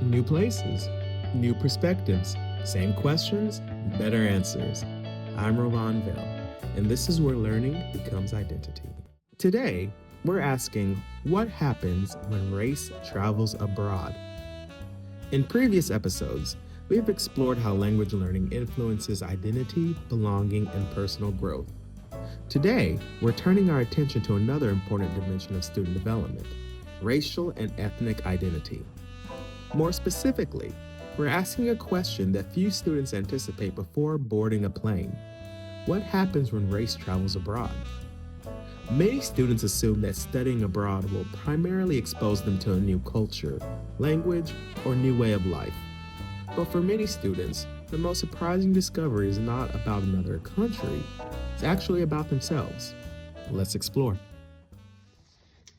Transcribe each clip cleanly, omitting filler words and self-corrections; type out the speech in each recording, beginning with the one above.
New places, new perspectives, same questions, better answers. I'm Rowan Vale, and this is where learning becomes identity. Today, we're asking what happens when race travels abroad. In previous episodes, we've explored how language learning influences identity, belonging, and personal growth. Today, we're turning our attention to another important dimension of student development: racial and ethnic identity. More specifically, we're asking a question that few students anticipate before boarding a plane. What happens when race travels abroad? Many students assume that studying abroad will primarily expose them to a new culture, language, or new way of life. But for many students, the most surprising discovery is not about another country, it's actually about themselves. Let's explore.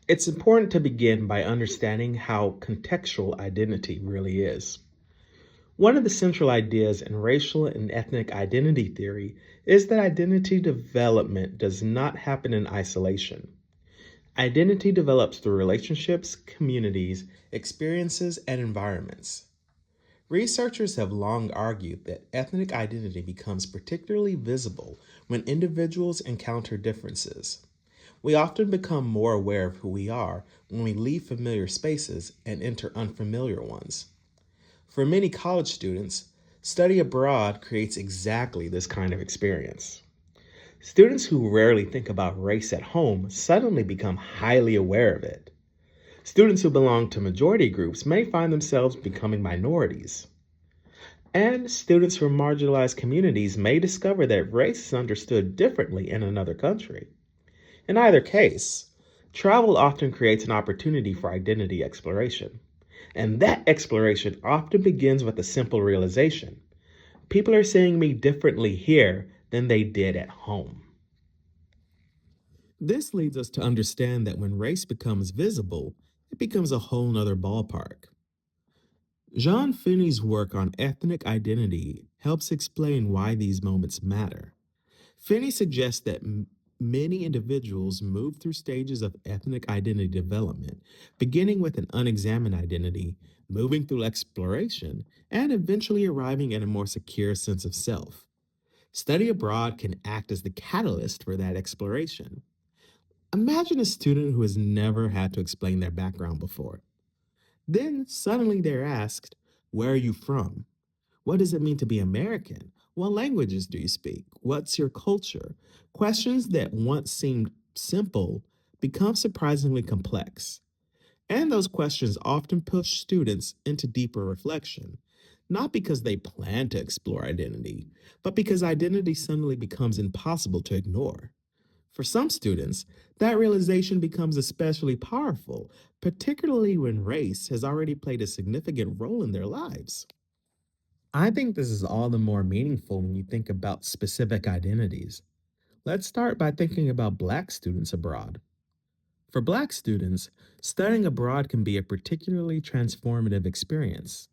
It's important to begin by understanding how contextual identity really is. One of the central ideas in racial and ethnic identity theory is that identity development does not happen in isolation. Identity develops through relationships, communities, experiences, and environments. Researchers have long argued that ethnic identity becomes particularly visible when individuals encounter differences. We often become more aware of who we are when we leave familiar spaces and enter unfamiliar ones. For many college students, study abroad creates exactly this kind of experience. Students who rarely think about race at home suddenly become highly aware of it. Students who belong to majority groups may find themselves becoming minorities. And students from marginalized communities may discover that race is understood differently in another country. In either case, travel often creates an opportunity for identity exploration. And that exploration often begins with a simple realization: people are seeing me differently here than they did at home. This leads us to understand that when race becomes visible, it becomes a whole nother ballpark. Jean Phinney's work on ethnic identity helps explain why these moments matter. Phinney suggests that many individuals move through stages of ethnic identity development, beginning with an unexamined identity, moving through exploration, and eventually arriving at a more secure sense of self. Study abroad can act as the catalyst for that exploration. Imagine a student who has never had to explain their background before. Then suddenly they're asked, "Where are you from? What does it mean to be American? What languages do you speak? What's your culture?" Questions that once seemed simple become surprisingly complex. And those questions often push students into deeper reflection, not because they plan to explore identity, but because identity suddenly becomes impossible to ignore. For some students, that realization becomes especially powerful, particularly when race has already played a significant role in their lives. I think this is all the more meaningful when you think about specific identities. Let's start by thinking about Black students abroad. For Black students, studying abroad can be a particularly transformative experience.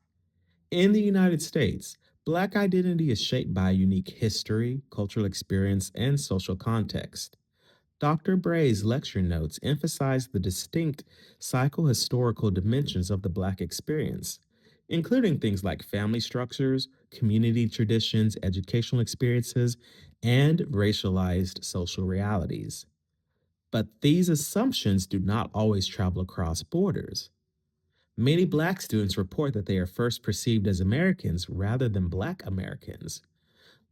In the United States, Black identity is shaped by a unique history, cultural experience, and social context. Dr. Bray's lecture notes emphasize the distinct psychohistorical dimensions of the Black experience, including things like family structures, community traditions, educational experiences, and racialized social realities. But these assumptions do not always travel across borders. Many Black students report that they are first perceived as Americans rather than Black Americans.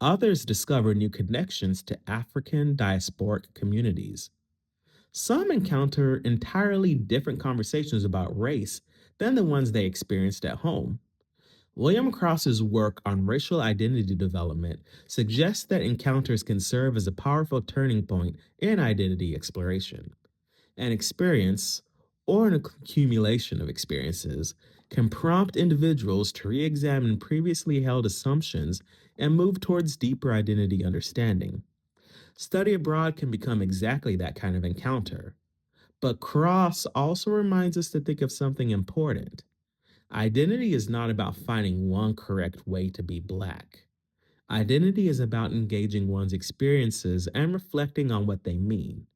Others discover new connections to African diasporic communities. Some encounter entirely different conversations about race than the ones they experienced at home. William Cross's work on racial identity development suggests that encounters can serve as a powerful turning point in identity exploration. An experience, or an accumulation of experiences, can prompt individuals to re examine previously held assumptions and move towards deeper identity understanding. Study abroad can become exactly that kind of encounter. But Cross also reminds us to think of something important. Identity is not about finding one correct way to be Black. Identity is about engaging one's experiences and reflecting on what they mean.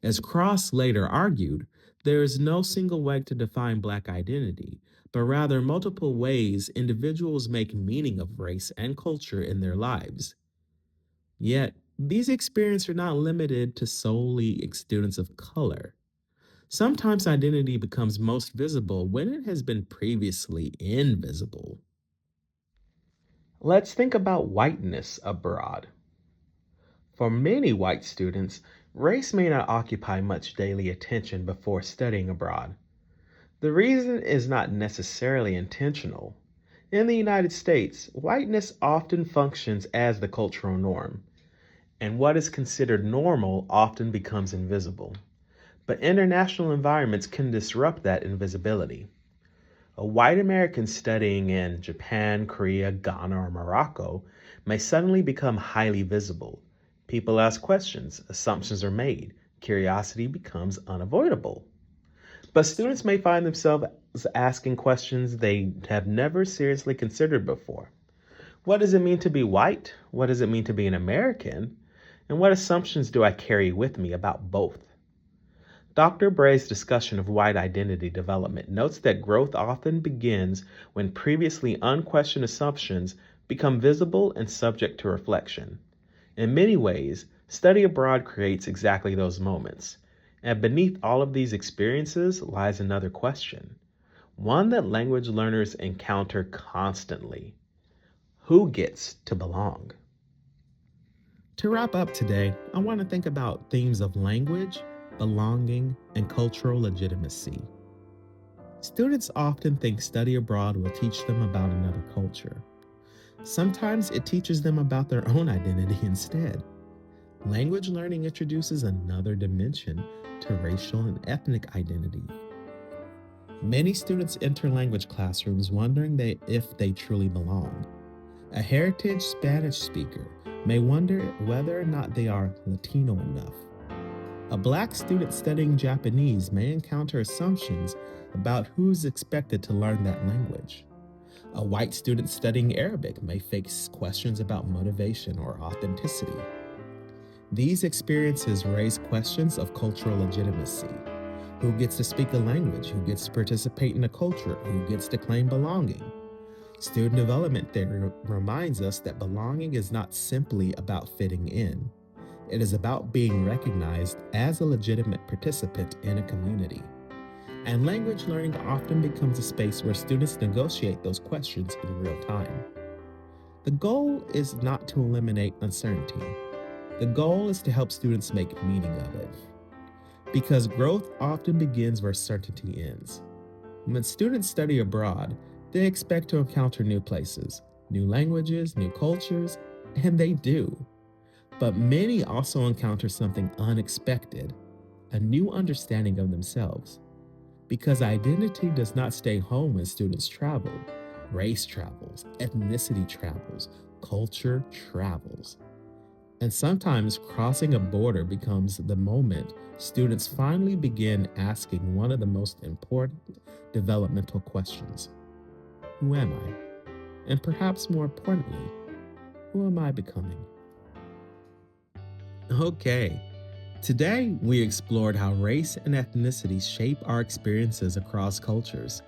As Cross later argued, there is no single way to define Black identity, but rather multiple ways individuals make meaning of race and culture in their lives. Yet, these experiences are not limited to solely students of color. Sometimes identity becomes most visible when it has been previously invisible. Let's think about whiteness abroad. For many white students, race may not occupy much daily attention before studying abroad. The reason is not necessarily intentional. In the United States, whiteness often functions as the cultural norm, and what is considered normal often becomes invisible. But international environments can disrupt that invisibility. A white American studying in Japan, Korea, Ghana, or Morocco may suddenly become highly visible. People ask questions, assumptions are made, curiosity becomes unavoidable. But students may find themselves asking questions they have never seriously considered before. What does it mean to be white? What does it mean to be an American? And what assumptions do I carry with me about both? Dr. Bray's discussion of white identity development notes that growth often begins when previously unquestioned assumptions become visible and subject to reflection. In many ways, study abroad creates exactly those moments. And beneath all of these experiences lies another question, one that language learners encounter constantly. Who gets to belong? To wrap up today, I want to think about themes of language, belonging, and cultural legitimacy. Students often think study abroad will teach them about another culture. Sometimes it teaches them about their own identity instead. Language learning introduces another dimension to racial and ethnic identity. Many students enter language classrooms wondering if they truly belong. A heritage Spanish speaker may wonder whether or not they are Latino enough. A Black student studying Japanese may encounter assumptions about who's expected to learn that language. A white student studying Arabic may face questions about motivation or authenticity. These experiences raise questions of cultural legitimacy. Who gets to speak a language? Who gets to participate in a culture? Who gets to claim belonging? Student development theory reminds us that belonging is not simply about fitting in. It is about being recognized as a legitimate participant in a community. And language learning often becomes a space where students negotiate those questions in real time. The goal is not to eliminate uncertainty. The goal is to help students make meaning of it. Because growth often begins where certainty ends. When students study abroad, they expect to encounter new places, new languages, new cultures, and they do. But many also encounter something unexpected, a new understanding of themselves. Because identity does not stay home when students travel. Race travels, ethnicity travels, culture travels. And sometimes crossing a border becomes the moment students finally begin asking one of the most important developmental questions. Who am I? And perhaps more importantly, who am I becoming? Okay, today we explored how race and ethnicity shape our experiences across cultures.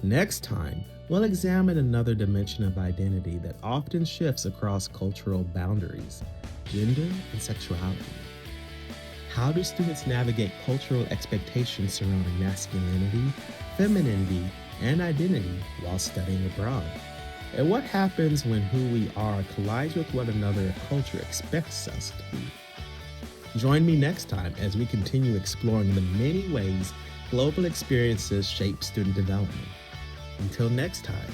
Next time, we'll examine another dimension of identity that often shifts across cultural boundaries, gender and sexuality. How do students navigate cultural expectations surrounding masculinity, femininity, and identity while studying abroad? And what happens when who we are collides with what another culture expects us to be? Join me next time as we continue exploring the many ways global experiences shape student development. Until next time,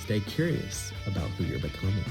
stay curious about who you're becoming.